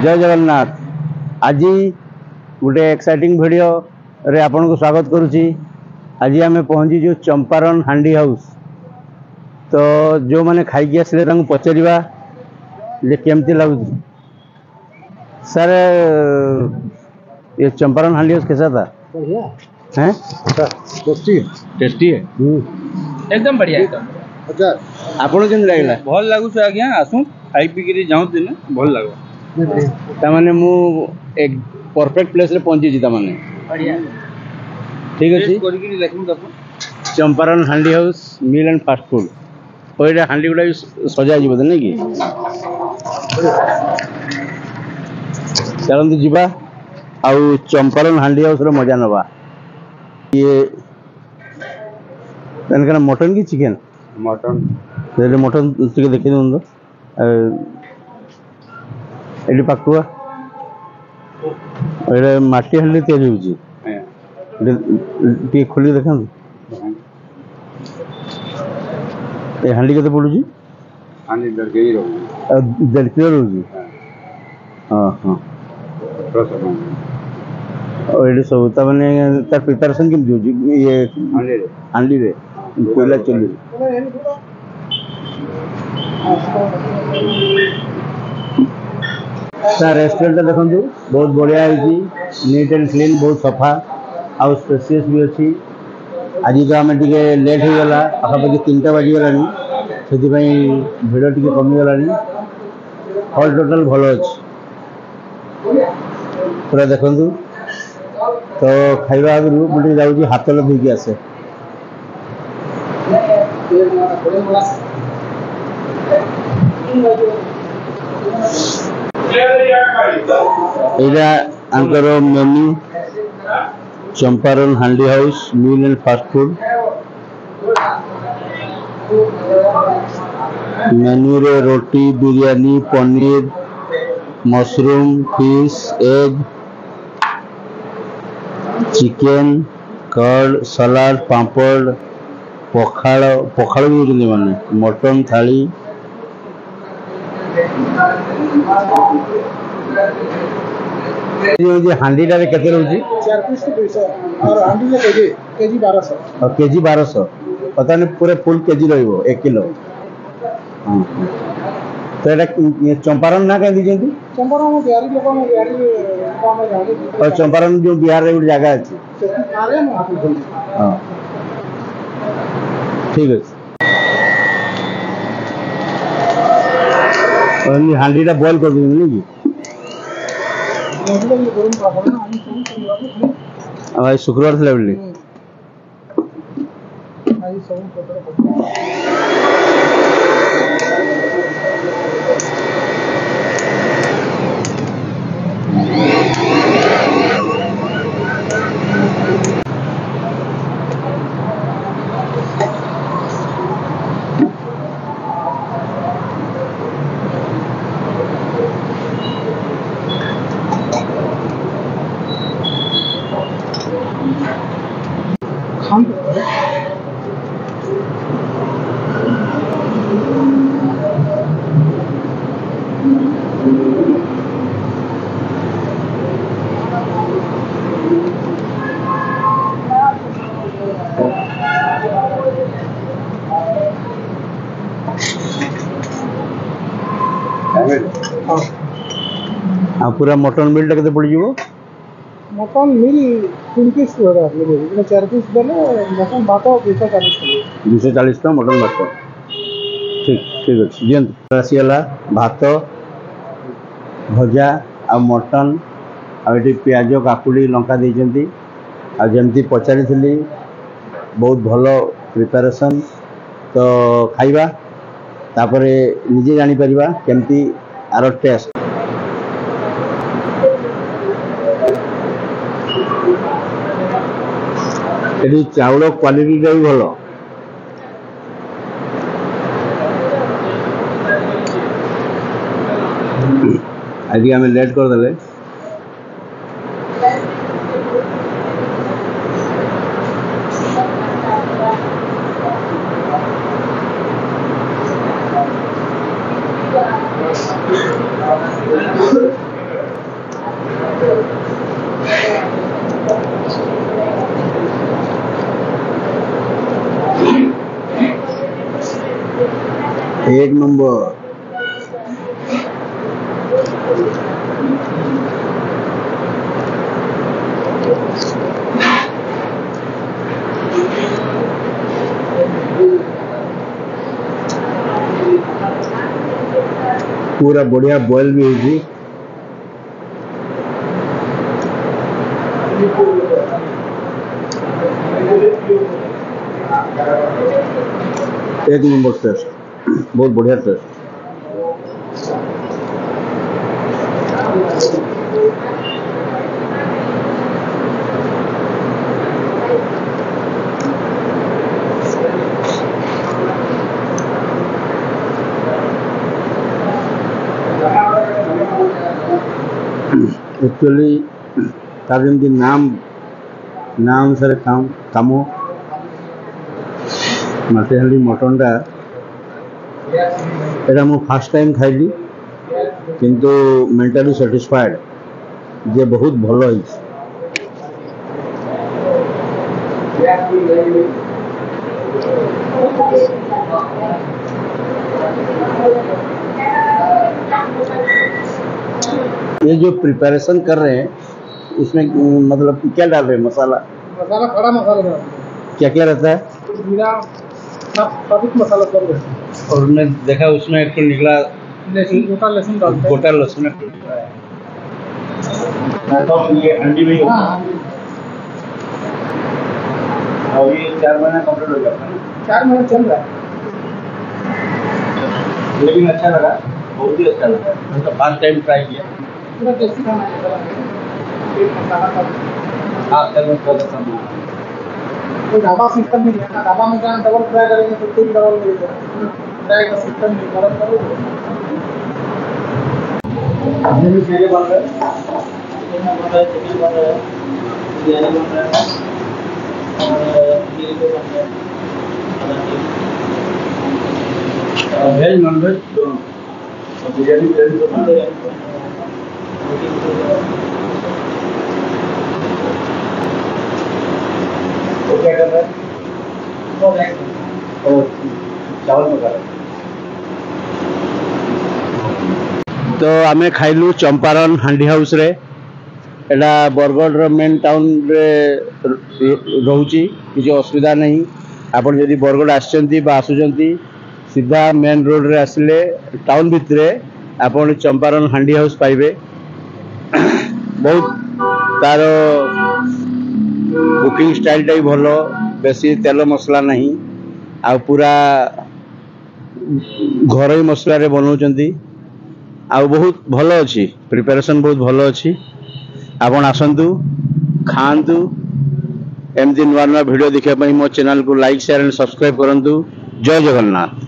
जय जगन्नाथ। आज गोटे एक्साइटिंग वीडियो रे आपन को स्वागत करुच्ची। आज आम पहुँची जो चंपारण हांडी हाउस। तो जो मैंने खाई आसले पचारा केमती लगुच। सर ये चंपारण हांडी हाउस कैसा था? बढ़िया हैं? टेस्टी टेस्टी है एकदम बढ़िया एकदम। अच्छा आपन केमती लागला? भल लागुछ आज्ञा आसु खाई पी जाऊँ दिन भल लगे। तामाने मु एक परफेक्ट प्लेस रे पहुंची जी तामाने बढ़िया ठीक अछि। करके देखूं तब Champaran Handi house meal and fast food ओइडा हांडी गुडा सजा जीव नहीं कि चलते जीवा आउ चंपारण हांडी हाउस रो मजा नवा। ये तनका मटन की चिकन मटन मटन टिके देखि दउन एडी पाकुआ एडे माटी हल्ली तेज होउची टी खोली देखन। ए हांडी केते पडुची? हांडी डरके ही रहू दरकिलो रहउची। हां हां और एडी सब त माने त प्रिपरेशन केम होउची ये हांडी रे कोयला चली रेस्टोरेंट देखु बहुत बढ़िया है, नीट एंड क्लीन, बहुत सफा आउ स्पेसियस भी अच्छी। आज तो आम टे लेट हो गला पाखापाखि 3टा बाजीगला से भिड़ टे कमीगला। हॉल टोटाल भल अच्छी पूरा देखु। तो खाଇବା आगु मुझे जाऊँगी हाथ धोकी आसे। यहाँ menu Champaran Handi house meal and fast food. Menu रे रोटी, biryani, paneer, mushroom, fish, egg, chicken, curd, salad, papad, पखाड़ पखाड़ भी माने मटन थाली। हांडी टा केते रहउची? 4 पीस के 200 और हांडी ले केजी 1200 और केजी 1200 पता नहीं पूरे फुल केजी रहइबो 1 किलो। तो एटा चंपारण ना कह दीजिए चंपारण में बिहारी लोग में बिहारी काम में जाने और चंपारण जो बिहार रे एक जगह अछि। आरे में आप बोल। हां ठीक है। और हांडी टा बॉईल कर दूंगी नहीं कि आज शुक्रवार थे बोली पूरा मटन मिल टा पड़ जाव। मटन मिल 3 पीस 4 पीस देले मटन भात 240 टका मटन भात। ठीक ठीक अच्छे दिखाँ आसीगला भात भजा आ मटन आठी पियाज काकुड़ी लंका देती आमती पचारि बहुत भल प्रिपेरेसन। तो खाइबा तापर निजे जापर केमती आर टेस्ट। ये चाउल क्वालिटी भी भल। आज आम लेट करदे एक नंबर। पूरा बढ़िया बॉयल भी होगी। एक नंबर टेस्ट, बहुत बढ़िया टेस्ट। एक्चुअली तार जमी नाम अनुसार काम माटीहांडी मटनटा एटा मु फर्स्ट टाइम खाइली किंतु मेंटली सैटिस्फाइड जे बहुत भल है। ये जो प्रिपरेशन कर रहे हैं इसमें मतलब क्या डाल रहे हैं? मसाला खड़ा मसाला डालते हैं। क्या क्या रहता है? जीरा साबुत मसाला सब रहता है। और मैं देखा उसमें एक तो निकला लहसुन, गोटा लहसुन डालते हैं। गोटा लहसुन तो ये अंडी भी हाँ, और ये 4 महीना कंप्लीट हो जाता है। 4 महीने चल रहा है। लेकिन अच्छा लगा, बहुत ही अच्छा लगा। मैं तो फर्स्ट टाइम ट्राई किया। पूरा देसी खाना है। एक मसाला का आप तक में थोड़ा सा कोई ढाबा सिस्टम नहीं है ना। ढाबा में जहाँ डबल फ्राई करेंगे तो 3 डबल मिलेगा। फ्राई का सिस्टम नहीं, गरम करो। ये भी मेरे बन रहा है, चिकन बन रहा है, बिरयानी बन रहा है और खीर भी बन रहा है। वेज नॉन वेज दोनों। बिरयानी तो बन रहा है। वो क्या कर रहा है? और चावल पका रहा है। तो आमे खाइलु चंपारण हांडी हाउस रे। एटा बरगढ़ मेन टाउन रे रोची, किसी असुविधा नहीं। आपण यदि बरगढ़ आसचंती बा आसुचंती सीधा मेन रोड रे आसिले टाउन भितरे आपण चंपारण हांडी हाउस पाइबे। बहुत तार कुकिंग स्टाइल टाइप भलो, बेसी तेल मसला नहीं, आ पूरा घर मसला रे बनाउचंती। आ बहुत भल अच्छी प्रिपरेशन, बहुत भल अच्छी। आपण आसंतु खांतु। एमती नुआ नुआ वीडियो देखा मो चैनल को लाइक शेयर एंड सब्सक्राइब करंतु। जय जगन्नाथ।